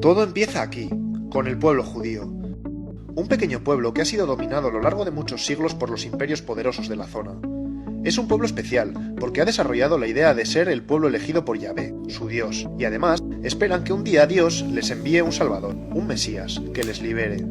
Todo empieza aquí, con el pueblo judío. Un pequeño pueblo que ha sido dominado a lo largo de muchos siglos por los imperios poderosos de la zona. Es un pueblo especial, porque ha desarrollado la idea de ser el pueblo elegido por Yahvé, su Dios, y además esperan que un día Dios les envíe un Salvador, un Mesías, que les libere.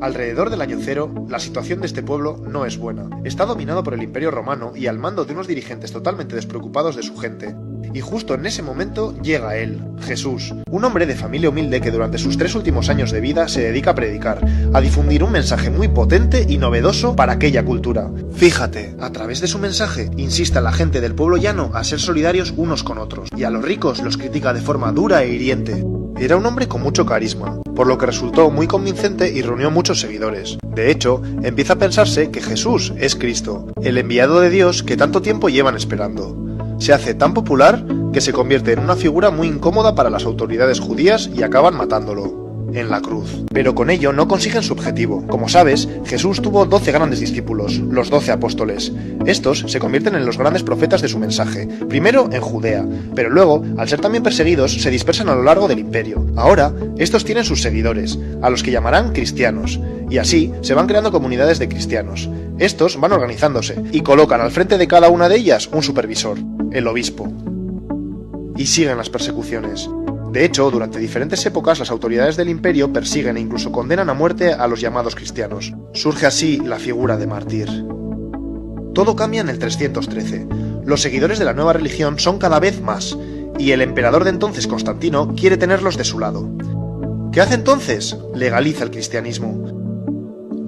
Alrededor del año cero, la situación de este pueblo no es buena. Está dominado por el Imperio Romano y al mando de unos dirigentes totalmente despreocupados de su gente. Y justo en ese momento llega él, Jesús, un hombre de familia humilde que durante sus 3 últimos años de vida se dedica a predicar, a difundir un mensaje muy potente y novedoso para aquella cultura. Fíjate, a través de su mensaje insiste a la gente del pueblo llano a ser solidarios unos con otros, y a los ricos los critica de forma dura e hiriente. Era un hombre con mucho carisma, por lo que resultó muy convincente y reunió muchos seguidores. De hecho, empieza a pensarse que Jesús es Cristo, el enviado de Dios que tanto tiempo llevan esperando. Se hace tan popular que se convierte en una figura muy incómoda para las autoridades judías y acaban matándolo en la cruz. Pero con ello no consiguen su objetivo. Como sabes, Jesús tuvo 12 grandes discípulos, los 12 apóstoles. Estos se convierten en los grandes profetas de su mensaje, primero en Judea, pero luego, al ser también perseguidos, se dispersan a lo largo del imperio. Ahora, estos tienen sus seguidores, a los que llamarán cristianos, y así se van creando comunidades de cristianos. Estos van organizándose y colocan al frente de cada una de ellas un supervisor, el obispo. Y siguen las persecuciones. De hecho, durante diferentes épocas las autoridades del imperio persiguen e incluso condenan a muerte a los llamados cristianos. Surge así la figura de mártir. Todo cambia en el 313. Los seguidores de la nueva religión son cada vez más, y el emperador de entonces, Constantino, quiere tenerlos de su lado. ¿Qué hace entonces? Legaliza el cristianismo.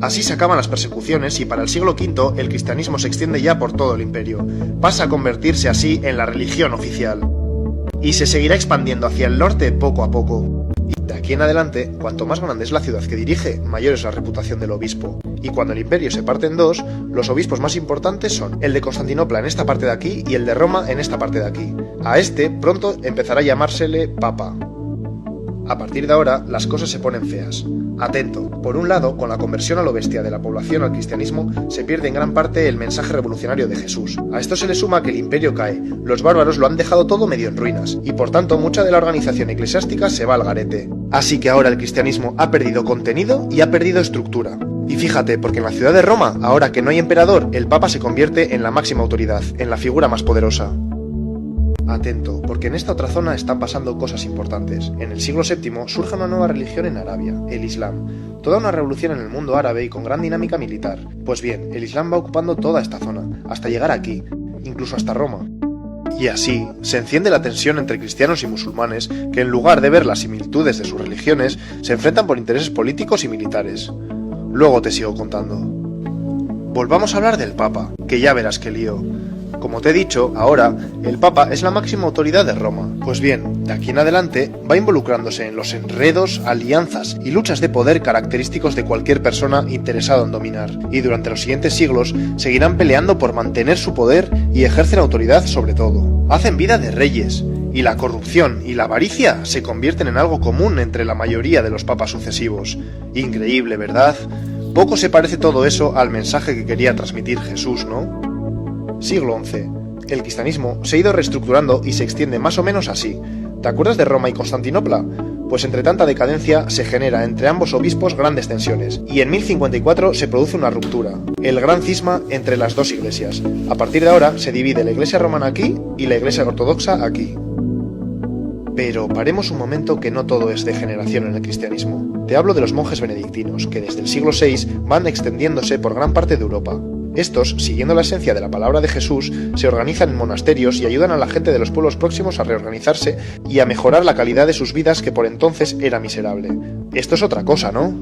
Así se acaban las persecuciones y para el siglo V el cristianismo se extiende ya por todo el imperio. Pasa a convertirse así en la religión oficial. Y se seguirá expandiendo hacia el norte poco a poco. Y de aquí en adelante, cuanto más grande es la ciudad que dirige, mayor es la reputación del obispo. Y cuando el imperio se parte en dos, los obispos más importantes son el de Constantinopla en esta parte de aquí y el de Roma en esta parte de aquí. A este pronto empezará a llamársele Papa. A partir de ahora, las cosas se ponen feas. Atento, por un lado, con la conversión a lo bestia de la población al cristianismo, se pierde en gran parte el mensaje revolucionario de Jesús. A esto se le suma que el imperio cae, los bárbaros lo han dejado todo medio en ruinas, y por tanto mucha de la organización eclesiástica se va al garete. Así que ahora el cristianismo ha perdido contenido y ha perdido estructura. Y fíjate, porque en la ciudad de Roma, ahora que no hay emperador, el Papa se convierte en la máxima autoridad, en la figura más poderosa. Atento, porque en esta otra zona están pasando cosas importantes. En el siglo VII surge una nueva religión en Arabia, el Islam. Toda una revolución en el mundo árabe y con gran dinámica militar. Pues bien, el Islam va ocupando toda esta zona, hasta llegar aquí, incluso hasta Roma. Y así, se enciende la tensión entre cristianos y musulmanes, que en lugar de ver las similitudes de sus religiones, se enfrentan por intereses políticos y militares. Luego te sigo contando. Volvamos a hablar del Papa, que ya verás qué lío. Como te he dicho, ahora, el Papa es la máxima autoridad de Roma. Pues bien, de aquí en adelante, va involucrándose en los enredos, alianzas y luchas de poder característicos de cualquier persona interesada en dominar. Y durante los siguientes siglos, seguirán peleando por mantener su poder y ejercen autoridad sobre todo. Hacen vida de reyes, y la corrupción y la avaricia se convierten en algo común entre la mayoría de los papas sucesivos. Increíble, ¿verdad? Poco se parece todo eso al mensaje que quería transmitir Jesús, ¿no? Siglo XI. El cristianismo se ha ido reestructurando y se extiende más o menos así. ¿Te acuerdas de Roma y Constantinopla? Pues entre tanta decadencia se genera entre ambos obispos grandes tensiones, y en 1054 se produce una ruptura, el gran cisma entre las dos iglesias. A partir de ahora se divide la iglesia romana aquí y la iglesia ortodoxa aquí. Pero paremos un momento, que no todo es degeneración en el cristianismo. Te hablo de los monjes benedictinos, que desde el siglo VI van extendiéndose por gran parte de Europa. Estos, siguiendo la esencia de la palabra de Jesús, se organizan en monasterios y ayudan a la gente de los pueblos próximos a reorganizarse y a mejorar la calidad de sus vidas, que por entonces era miserable. Esto es otra cosa, ¿no?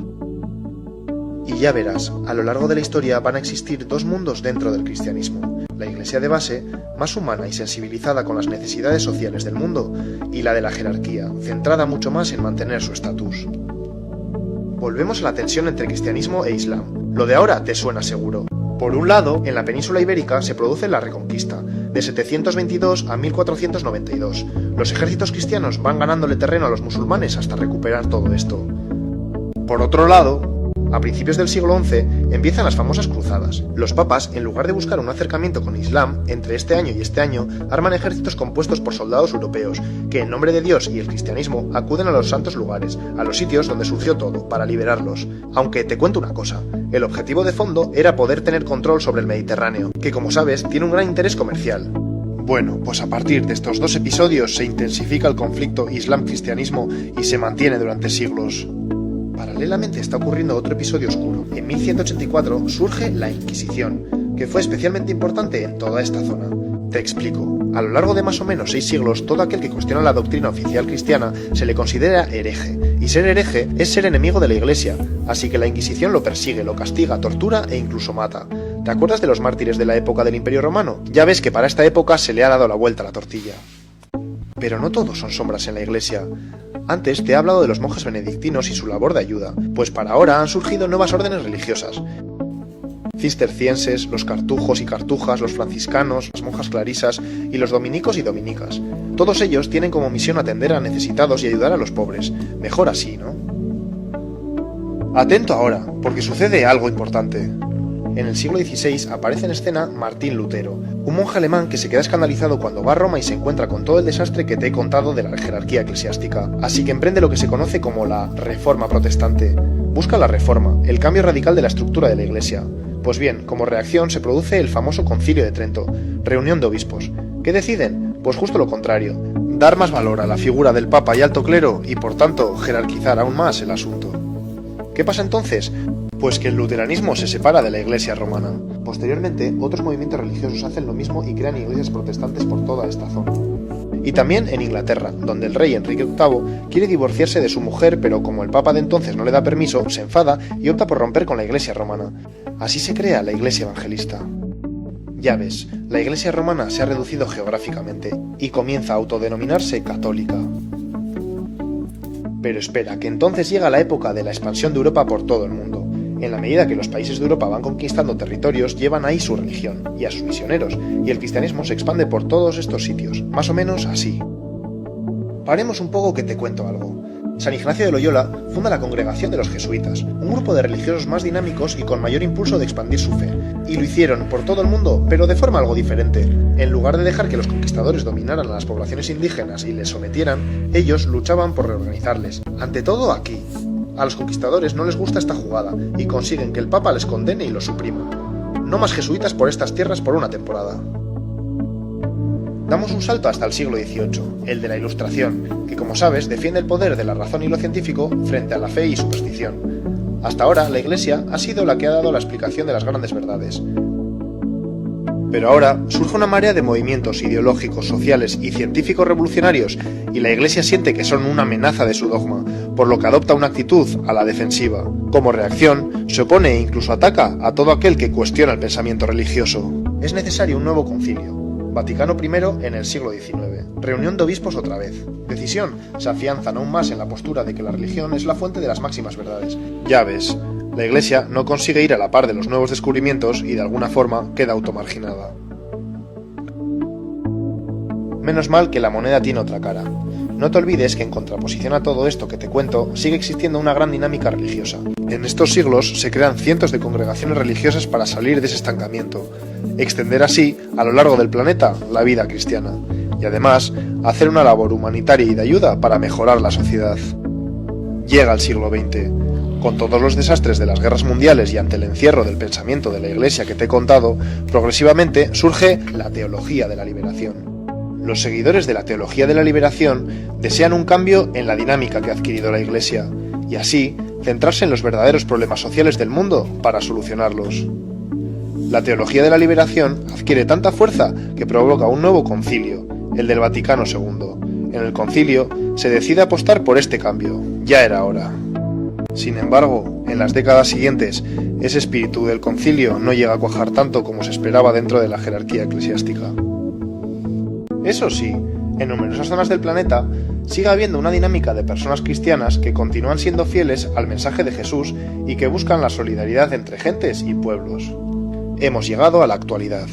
Y ya verás, a lo largo de la historia van a existir dos mundos dentro del cristianismo. La iglesia de base, más humana y sensibilizada con las necesidades sociales del mundo, y la de la jerarquía, centrada mucho más en mantener su estatus. Volvemos a la tensión entre cristianismo e islam. Lo de ahora te suena seguro. Por un lado, en la península ibérica se produce la Reconquista, de 722 a 1492. Los ejércitos cristianos van ganándole terreno a los musulmanes hasta recuperar todo esto. Por otro lado, A principios del siglo XI empiezan las famosas cruzadas. Los papas, en lugar de buscar un acercamiento con Islam, entre este año y este año, arman ejércitos compuestos por soldados europeos, que en nombre de Dios y el cristianismo acuden a los santos lugares, a los sitios donde surgió todo, para liberarlos. Aunque te cuento una cosa, el objetivo de fondo era poder tener control sobre el Mediterráneo, que como sabes tiene un gran interés comercial. Bueno, pues a partir de estos 2 episodios se intensifica el conflicto Islam-cristianismo y se mantiene durante siglos. Paralelamente está ocurriendo otro episodio oscuro. En 1184 surge la Inquisición, que fue especialmente importante en toda esta zona. Te explico. A lo largo de más o menos 6 siglos, todo aquel que cuestiona la doctrina oficial cristiana se le considera hereje, y ser hereje es ser enemigo de la Iglesia, así que la Inquisición lo persigue, lo castiga, tortura e incluso mata. ¿Te acuerdas de los mártires de la época del Imperio Romano? Ya ves que para esta época se le ha dado la vuelta a la tortilla. Pero no todos son sombras en la Iglesia. Antes te he hablado de los monjes benedictinos y su labor de ayuda, pues para ahora han surgido nuevas órdenes religiosas. Cistercienses, los cartujos y cartujas, los franciscanos, las monjas clarisas y los dominicos y dominicas. Todos ellos tienen como misión atender a necesitados y ayudar a los pobres. Mejor así, ¿no? Atento ahora, porque sucede algo importante. En el siglo XVI aparece en escena Martín Lutero, un monje alemán que se queda escandalizado cuando va a Roma y se encuentra con todo el desastre que te he contado de la jerarquía eclesiástica, así que emprende lo que se conoce como la Reforma Protestante. Busca la reforma, el cambio radical de la estructura de la Iglesia. Pues bien, como reacción se produce el famoso Concilio de Trento, reunión de obispos. ¿Qué deciden? Pues justo lo contrario, dar más valor a la figura del Papa y alto clero y por tanto jerarquizar aún más el asunto. ¿Qué pasa entonces? Pues que el luteranismo se separa de la Iglesia romana. Posteriormente, otros movimientos religiosos hacen lo mismo y crean iglesias protestantes por toda esta zona. Y también en Inglaterra, donde el rey Enrique VIII quiere divorciarse de su mujer, pero como el Papa de entonces no le da permiso, se enfada y opta por romper con la Iglesia romana. Así se crea la Iglesia evangelista. Ya ves, la Iglesia romana se ha reducido geográficamente y comienza a autodenominarse católica. Pero espera, que entonces llega la época de la expansión de Europa por todo el mundo. En la medida que los países de Europa van conquistando territorios, llevan ahí su religión y a sus misioneros, y el cristianismo se expande por todos estos sitios, más o menos así. Paremos un poco que te cuento algo. San Ignacio de Loyola funda la Congregación de los Jesuitas, un grupo de religiosos más dinámicos y con mayor impulso de expandir su fe. Y lo hicieron por todo el mundo, pero de forma algo diferente. En lugar de dejar que los conquistadores dominaran a las poblaciones indígenas y les sometieran, ellos luchaban por reorganizarles. Ante todo aquí. A los conquistadores no les gusta esta jugada y consiguen que el Papa les condene y los suprima. No más jesuitas por estas tierras por una temporada. Damos un salto hasta el siglo XVIII, el de la Ilustración, que como sabes defiende el poder de la razón y lo científico frente a la fe y superstición. Hasta ahora la Iglesia ha sido la que ha dado la explicación de las grandes verdades. Pero ahora surge una marea de movimientos ideológicos, sociales y científicos revolucionarios y la Iglesia siente que son una amenaza de su dogma, por lo que adopta una actitud a la defensiva. Como reacción, se opone e incluso ataca a todo aquel que cuestiona el pensamiento religioso. Es necesario un nuevo concilio. Vaticano I en el siglo XIX. Reunión de obispos otra vez. Decisión, se afianzan aún más en la postura de que la religión es la fuente de las máximas verdades. Ya ves, la Iglesia no consigue ir a la par de los nuevos descubrimientos y de alguna forma queda automarginada. Menos mal que la moneda tiene otra cara. No te olvides que en contraposición a todo esto que te cuento, sigue existiendo una gran dinámica religiosa. En estos siglos se crean cientos de congregaciones religiosas para salir de ese estancamiento, extender así, a lo largo del planeta, la vida cristiana, y además, hacer una labor humanitaria y de ayuda para mejorar la sociedad. Llega el siglo XX. Con todos los desastres de las guerras mundiales y ante el encierro del pensamiento de la Iglesia que te he contado, progresivamente surge la teología de la liberación. Los seguidores de la teología de la liberación desean un cambio en la dinámica que ha adquirido la Iglesia, y así centrarse en los verdaderos problemas sociales del mundo para solucionarlos. La teología de la liberación adquiere tanta fuerza que provoca un nuevo concilio, el del Vaticano II. En el concilio se decide apostar por este cambio, ya era hora. Sin embargo, en las décadas siguientes, ese espíritu del concilio no llega a cuajar tanto como se esperaba dentro de la jerarquía eclesiástica. Eso sí, en numerosas zonas del planeta sigue habiendo una dinámica de personas cristianas que continúan siendo fieles al mensaje de Jesús y que buscan la solidaridad entre gentes y pueblos. Hemos llegado a la actualidad.